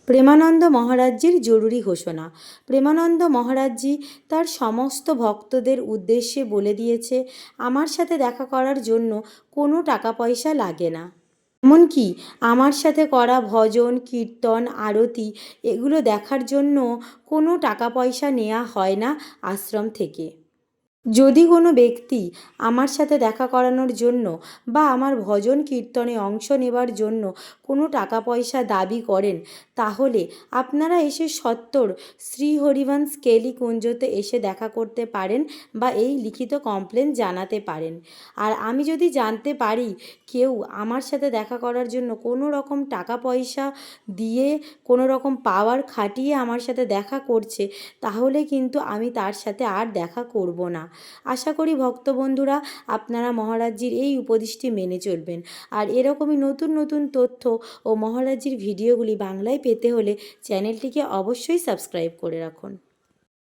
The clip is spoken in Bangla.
প্রেমানন্দ মহারাজজির জরুরি ঘোষণা। প্রেমানন্দ মহারাজজি তার সমস্ত ভক্তদের উদ্দেশ্যে বলে দিয়েছে, আমার সাথে দেখা করার জন্য কোনো টাকা পয়সা লাগে না। এমনকি আমার সাথে করা ভজন, কীর্তন, আরতি এগুলো দেখার জন্য কোনো টাকা পয়সা নেওয়া হয় না আশ্রম থেকে। যদি কোনো ব্যক্তি আমার সাথে দেখা করানোর জন্য বা আমার ভজন কীর্তনে অংশ নেবার জন্য কোনো টাকা পয়সা দাবি করেন, তাহলে আপনারা এসে সত্বর শ্রী হরিবংশ কেলি কুঞ্জতে এসে দেখা করতে পারেন বা এই লিখিত কমপ্লেন জানাতে পারেন। আর আমি যদি জানতে পারি কেউ আমার সাথে দেখা করার জন্য কোনো রকম টাকা পয়সা দিয়ে, কোনো রকম পাওয়ার খাটিয়ে আমার সাথে দেখা করছে, তাহলে কিন্তু আমি তার সাথে আর দেখা করব না। আশা করি ভক্ত বন্ধুরা আপনারা মহারাজজির এই উপদেশটি মেনে চলবেন। আর এরকমই নতুন নতুন তথ্য ও মহারাজজির ভিডিওগুলি বাংলায় পেতে হলে চ্যানেলটিকে অবশ্যই সাবস্ক্রাইব করে রাখুন।